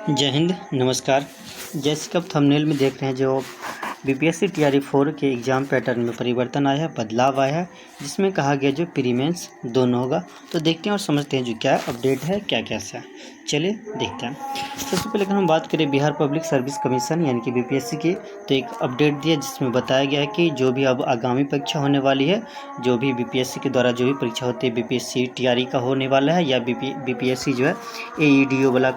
जय हिंद, नमस्कार। जैसे कि आप थंबनेल में देख रहे हैं, जो बीपीएससी टीआरई 4 के एग्ज़ाम पैटर्न में परिवर्तन आया है, बदलाव आया है, जिसमें कहा गया जो प्री मेंस दोनों होगा। तो देखते हैं और समझते हैं जो क्या अपडेट है, क्या कैसा है। चलिए देखते हैं। सबसे पहले अगर हम बात करें बिहार पब्लिक सर्विस कमीशन यानी कि बीपीएससी की, तो एक अपडेट दिया जिसमें बताया गया है कि जो भी अब आगामी परीक्षा होने वाली है, जो भी बीपीएससी के द्वारा जो भी परीक्षा होती है, बीपीएससी टीआरई का होने वाला है या बीपीएससी जो है एईडीओ वाला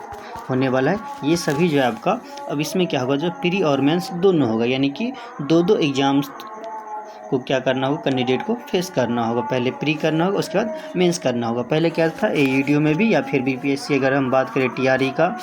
होने वाला है, ये सभी जो है आपका अब इसमें क्या होगा, जो प्री और मेंस दोनों होगा। यानी कि दो एग्ज़ाम्स को क्या करना होगा, कैंडिडेट को फेस करना होगा। पहले प्री करना होगा, उसके बाद मेंस करना होगा। पहले क्या था, एईडीओ में भी या फिर बीपीएससी अगर हम बात करें टीआरई का,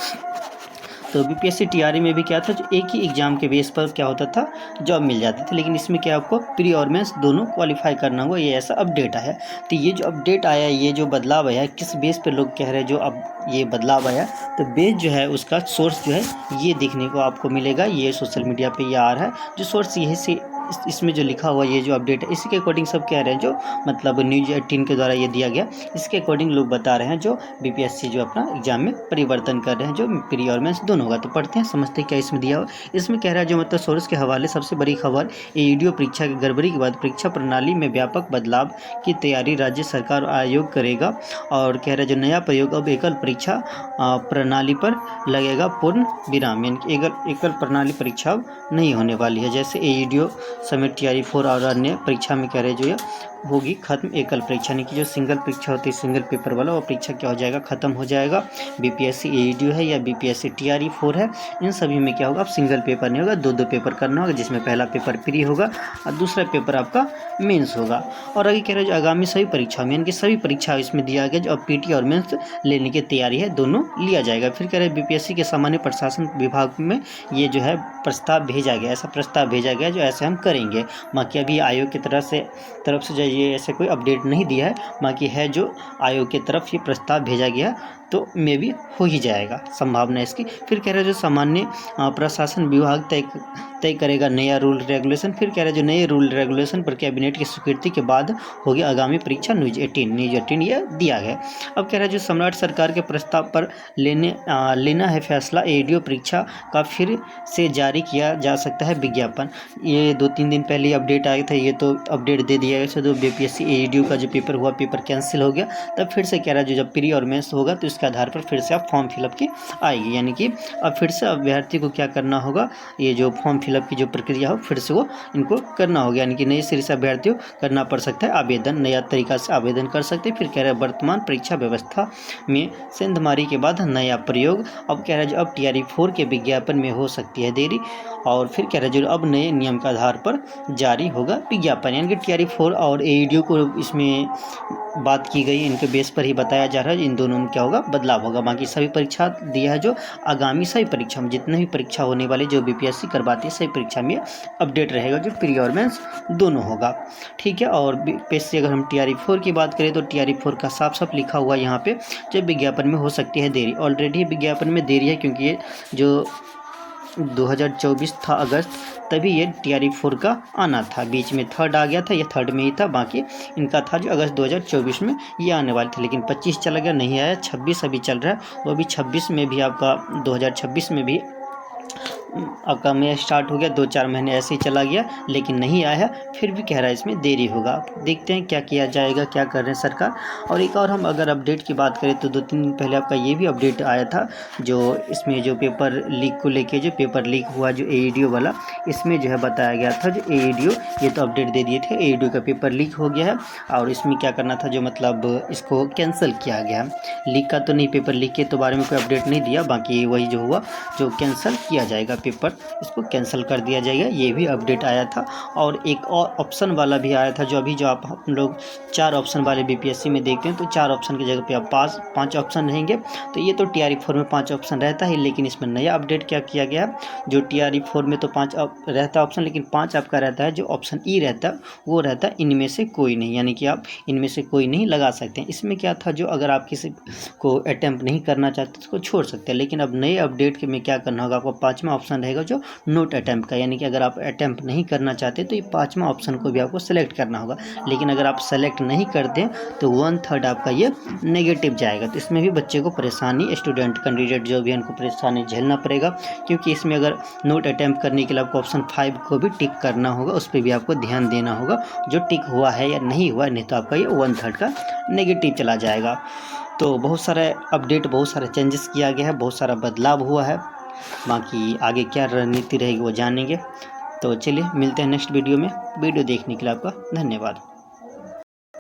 तो बीपीएससी टीआरई में भी क्या था, जो एक ही एग्ज़ाम के बेस पर क्या होता था, जॉब मिल जाती थी। लेकिन इसमें क्या आपको प्री और मेंस दोनों क्वालिफाई करना होगा, ये ऐसा अपडेट आया है। तो ये जो अपडेट आया, ये जो बदलाव आया, किस बेस पे लोग कह रहे हैं जो अब ये बदलाव आया, तो बेस जो है उसका सोर्स जो है ये देखने को आपको मिलेगा। ये सोशल मीडिया पे ये आ रहा है, जो सोर्स यही से इसमें जो लिखा हुआ ये जो अपडेट है, इसी के अकॉर्डिंग सब कह रहे हैं, जो मतलब न्यूज़ 18 के द्वारा ये दिया गया, इसके अकॉर्डिंग लोग बता रहे हैं जो बीपीएससी जो अपना एग्जाम में परिवर्तन कर रहे हैं, जो प्री और मेंस दोनों होगा। तो पढ़ते हैं, समझते हैं क्या इसमें दिया हो। इसमें कह रहा है जो मतलब सोर्स के हवाले सबसे बड़ी खबर, एईडीओ परीक्षा की गड़बड़ी के बाद परीक्षा प्रणाली में व्यापक बदलाव की तैयारी राज्य सरकार आयोग करेगा। और कह रहा है जो नया प्रयोग अब एकल परीक्षा प्रणाली पर लगेगा पूर्ण विराम, यानी कि एकल प्रणाली परीक्षा अब नहीं होने वाली है। जैसे एईडीओ समेत टीआरई 4 और अन्य परीक्षा में कह रहे जो ये होगी खत्म एकल परीक्षा, यानी कि जो सिंगल परीक्षा होती है, सिंगल पेपर वाला, वो परीक्षा क्या हो जाएगा, खत्म हो जाएगा। बीपीएससी एईडीओ है या बीपीएससी टीआरई 4 है, इन सभी में क्या होगा, अब सिंगल पेपर नहीं होगा, दो पेपर करना होगा, जिसमें पहला पेपर प्री होगा और दूसरा पेपर आपका मेंस होगा। और आगे कह रहे हैं जो आगामी सभी परीक्षा में, यानी कि सभी परीक्षा इसमें दिया गया, जो अब पीटी और मेंस लेने की तैयारी है, दोनों लिया जाएगा। फिर कह रहे हैं बीपीएससी के सामान्य प्रशासन विभाग में ये जो है प्रस्ताव भेजा गया, ऐसा प्रस्ताव भेजा गया जो ऐसे हम करेंगे। बाकी अभी आयोग की तरफ से जो ये ऐसे कोई अपडेट नहीं दिया है, बाकी है जो आयोग की तरफ ये प्रस्ताव भेजा गया, तो मे भी हो ही जाएगा, संभावना है इसकी। फिर कह रहे हैं जो सामान्य प्रशासन विभाग तय करेगा नया रूल रेगुलेशन। फिर कह रहे हैं जो नए रूल रेगुलेशन पर कैबिनेट की स्वीकृति के बाद होगी आगामी परीक्षा न्यूज 18 ये दिया गया। अब कह रहे हैं जो सम्राट सरकार के प्रस्ताव पर लेना है फैसला, एईडीओ परीक्षा का फिर से जारी किया जा सकता है विज्ञापन। ये 2-3 दिन पहले अपडेट आया था, ये तो अपडेट दे दिया गया। तो बीपीएससी एईडीओ का जो पेपर हुआ, पेपर कैंसिल हो गया, तब फिर से कह रहा है जो जब प्री और मेंस होगा तो इसके आधार पर फिर से आप फॉर्म फिलअप की आएगी। यानी कि अब फिर से अभ्यर्थी को क्या करना होगा, ये जो फॉर्म फिलअप की जो प्रक्रिया हो, फिर से वो इनको करना होगा। यानी कि नए सिरे से अभ्यर्थियों करना पड़ सकता है आवेदन, नया तरीका से आवेदन कर सकते हैं। फिर कह रहे हैं वर्तमान परीक्षा व्यवस्था में सेंधमारी के बाद नया प्रयोग। अब कह रहा है जो अब टीआरई 4 के विज्ञापन में हो सकती है देरी। और फिर कह रहा है जो अब नए नियम के आधार पर जारी होगा विज्ञापन। यानी कि टीआरई 4 और एईडीओ को इसमें बात की गई, इनके बेस पर ही बताया जा रहा है, इन दोनों में क्या होगा, बदलाव होगा। बाकी सभी परीक्षा दिया है, जो आगामी सभी परीक्षा में जितने भी परीक्षा होने वाली जो बीपीएससी करवाती है, सभी परीक्षा में अपडेट रहेगा, जो प्री और मेंस दोनों होगा। ठीक है। और बीपीएससी अगर हम टीआरई 4 की बात करें, तो टीआरई 4 का साफ साफ लिखा हुआ यहाँ पे, जब विज्ञापन में हो सकती है देरी। ऑलरेडी विज्ञापन में देरी है, क्योंकि ये जो 2024 था अगस्त, तभी ये टीआरई 4 का आना था। बीच में थर्ड आ गया था, ये थर्ड में ही था। बाकी इनका था जो अगस्त 2024 में ये आने वाले थे, लेकिन 25 चला गया, नहीं आया। 26 अभी चल रहा है, वो अभी 26 में भी आपका 2026 में भी आपका में स्टार्ट हो गया, 2-4 महीने ऐसे ही चला गया, लेकिन नहीं आया है। फिर भी कह रहा है इसमें देरी होगा। देखते हैं क्या किया जाएगा, क्या कर रहे हैं सरकार। और एक और हम अगर अपडेट की बात करें, तो 2-3 दिन पहले आपका ये भी अपडेट आया था, जो इसमें जो पेपर लीक को लेके, जो पेपर लीक हुआ जो एईडीओ वाला, इसमें जो है बताया गया था, जो एईडीओ ये तो अपडेट दे दिए थे, एईडीओ का पेपर लीक हो गया है और इसमें क्या करना था, जो मतलब इसको कैंसिल किया गया। लीक का तो नहीं, पेपर लीक के तो बारे में कोई अपडेट नहीं दिया, बाकी वही जो हुआ, जो कैंसिल किया जाएगा पेपर, इसको कैंसिल कर दिया जाएगा, ये भी अपडेट आया था। और एक और ऑप्शन वाला भी आया था, जो अभी जो आप लोग 4 ऑप्शन वाले बीपीएससी में देखते हैं, तो 4 ऑप्शन की जगह पे आप 5 ऑप्शन रहेंगे। तो ये तो टीआरई 4 में 5 ऑप्शन रहता है, लेकिन इसमें नया अपडेट क्या किया गया, जो टीआरई 4 में तो 5 रहता है ऑप्शन, लेकिन 5 आपका रहता है, जो ऑप्शन ई रहता है वो रहता है इनमें से कोई नहीं, यानी कि आप इनमें से कोई नहीं लगा सकते हैं। इसमें क्या था, जो अगर आप किसी को अटैम्प्ट नहीं करना चाहते तो उसको छोड़ सकते हैं, लेकिन अब नए अपडेट में क्या करना होगा, आपको 5वां ऑप्शन ऑप्शन रहेगा जो नोट अटैम्प्ट का, यानी कि अगर आप अटैम्प्ट नहीं करना चाहते तो ये 5वां ऑप्शन को भी आपको सेलेक्ट करना होगा। लेकिन अगर आप सेलेक्ट नहीं करते तो 1/3 आपका ये नेगेटिव जाएगा। तो इसमें भी बच्चे को परेशानी, स्टूडेंट कैंडिडेट जो भी है उनको परेशानी झेलना पड़ेगा, क्योंकि इसमें अगर नोट अटैम्प्ट करने के लिए आपको ऑप्शन 5 को भी टिक करना होगा, उस पर भी आपको ध्यान देना होगा जो टिक हुआ है या नहीं हुआ, नहीं तो आपका ये 1/3 का नेगेटिव चला जाएगा। तो बहुत सारे अपडेट, बहुत सारे चेंजेस किया गया है, बहुत सारा बदलाव हुआ है। बाकी आगे क्या रणनीति रहेगी वो जानेंगे। तो चलिए मिलते हैं नेक्स्ट वीडियो में। वीडियो देखने के लिए आपका धन्यवाद।